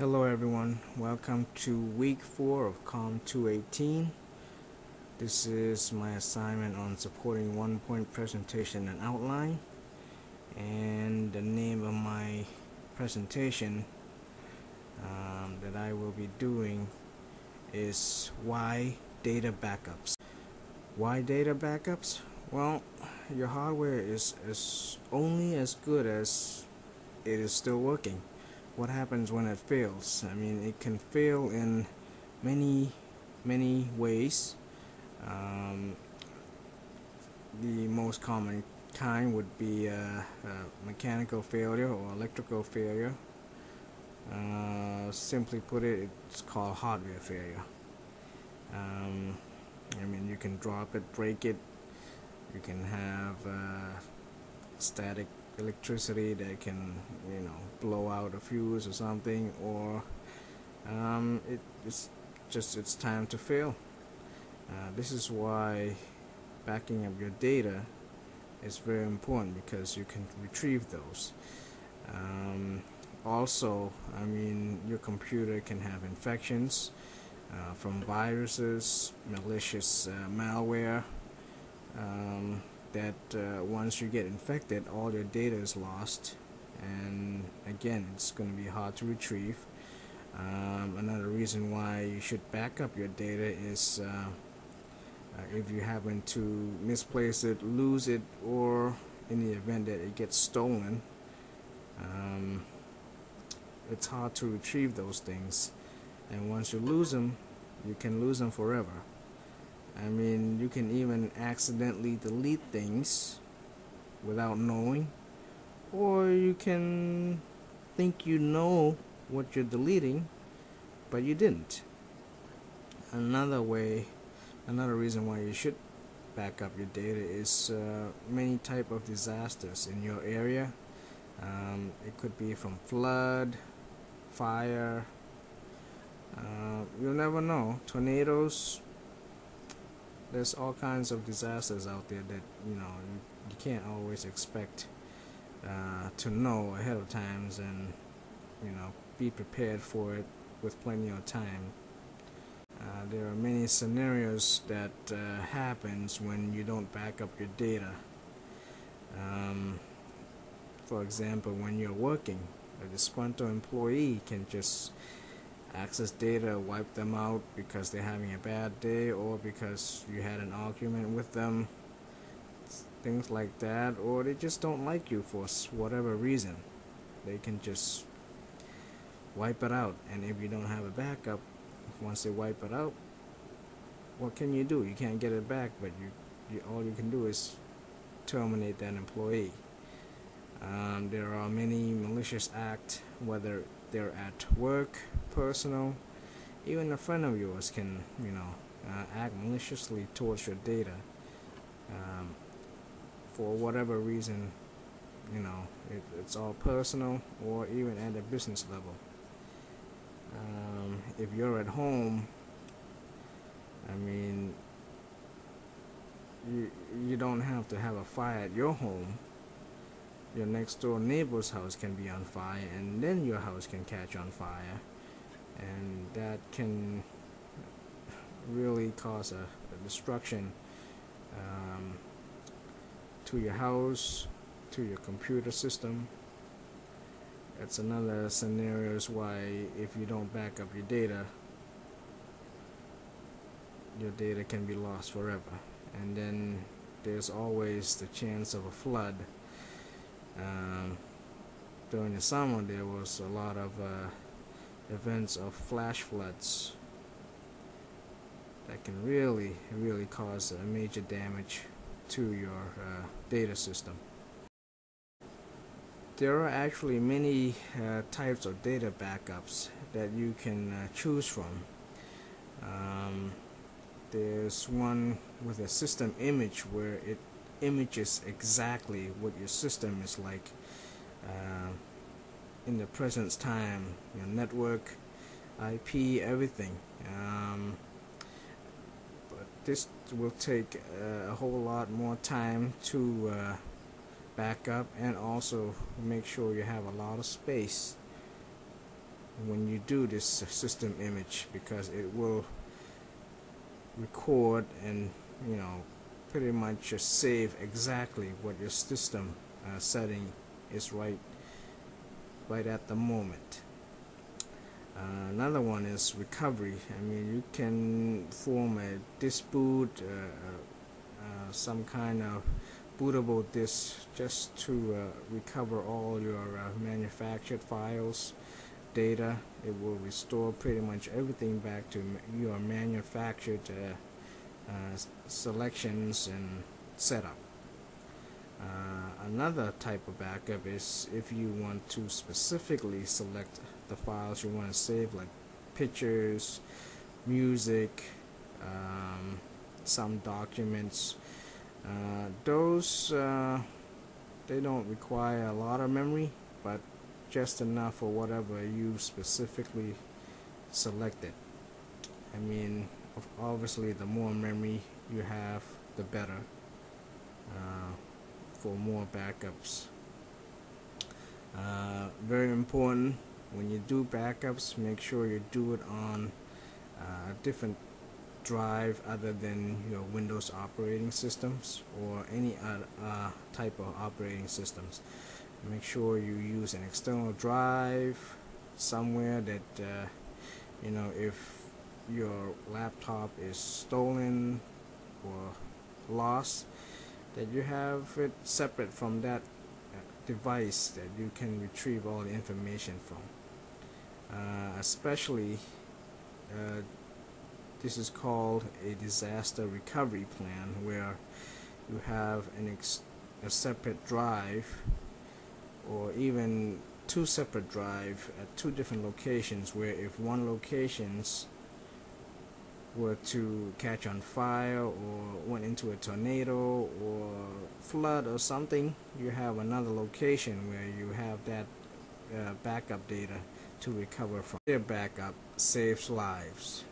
Hello everyone, welcome to week 4 of COM 218. This is my assignment on supporting one-point presentation and outline, and the name of my presentation that I will be doing is Why Data Backups. Why data backups? Well, your hardware is only as good as it is still working. What happens when it fails? I mean, it can fail in many ways. Um, the most common kind would be mechanical failure or electrical failure. Simply put it, it's called hardware failure. I mean, you can drop it, break it. You can have static electricity that can, blow out a fuse or something, or it's time to fail. This is why backing up your data is very important, because you can retrieve those. Also, I mean, your computer can have infections from viruses, malicious malware, that once you get infected, all your data is lost, and again, it's going to be hard to retrieve. Another reason why you should back up your data is if you happen to misplace it, lose it, or in the event that it gets stolen, it's hard to retrieve those things, and once you lose them, you can lose them forever. I mean, you can even accidentally delete things without knowing, or you can think you know what you're deleting, but you didn't. Another reason why you should back up your data is many type of disasters in your area. It could be from flood, fire, you'll never know, tornadoes. There's all kinds of disasters out there that you can't always expect to know ahead of times, and be prepared for it with plenty of time. There are many scenarios that happens when you don't back up your data. For example, when you're working, a disgruntled employee can just access data, wipe them out because they're having a bad day, or because you had an argument with them, things like that, or they just don't like you for whatever reason. They can just wipe it out, and if you don't have a backup, once they wipe it out, what can you do? You can't get it back, but all you can do is terminate that employee. There are many malicious acts, whether they're at work, personal, even a friend of yours can, act maliciously towards your data. For whatever reason, it's all personal, or even at a business level. If you're at home, I mean, you don't have to have a fire at your home. Your next door neighbor's house can be on fire, and then your house can catch on fire, and that can really cause a destruction to your house, to your computer system. That's another scenario why, if you don't back up your data can be lost forever. And then there's always the chance of a flood. During the summer, there was a lot of events of flash floods that can really cause a major damage to your data system. There are actually many types of data backups that you can choose from. There's one with a system image, where it images exactly what your system is like in the present time, your network, IP, everything. But this will take a whole lot more time to back up, and also make sure you have a lot of space. when you do this system image, because it will record and pretty much just save exactly what your system setting is right at the moment. Another one is recovery. I mean, you can form a disk boot, some kind of bootable disk, just to recover all your manufactured files, data. It will restore pretty much everything back to your manufactured selections and setup. Another type of backup is if you want to specifically select the files you want to save, like pictures, music, some documents. Those they don't require a lot of memory, but just enough for whatever you specifically selected. I mean, obviously the more memory you have, the better for more backups. Very important, when you do backups, make sure you do it on a different drive other than your Windows operating systems or any other type of operating systems. Make sure you use an external drive somewhere that if your laptop is stolen or lost, that you have it separate from that device that you can retrieve all the information from. Especially this is called a disaster recovery plan, where you have a separate drive, or even two separate drives at two different locations, where if one locations were to catch on fire or went into a tornado or flood or something, you have another location where you have that backup data to recover from. Their backup saves lives.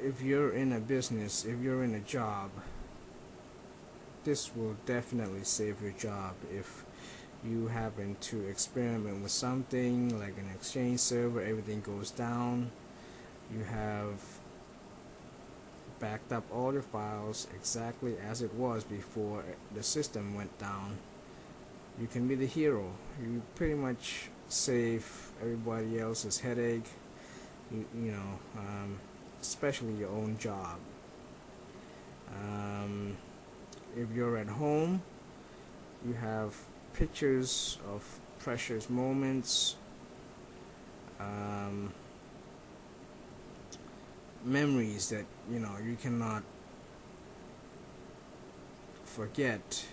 If you're in a business, if you're in a job, this will definitely save your job. If you happen to experiment with something like an Exchange server, everything goes down, you have backed up all your files exactly as it was before the system went down. You can be the hero. You pretty much save everybody else's headache, especially your own job. If you're at home, you have pictures of precious moments, memories that you cannot forget.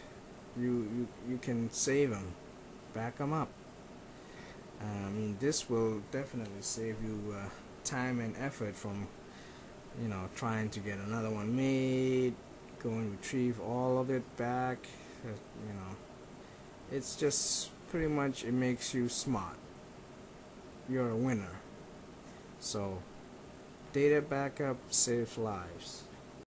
You can save them, back them up. I mean, this will definitely save you time and effort from trying to get another one made, go and retrieve all of it back. It's just pretty much, it makes you smart. You're a winner. So data backup saves lives.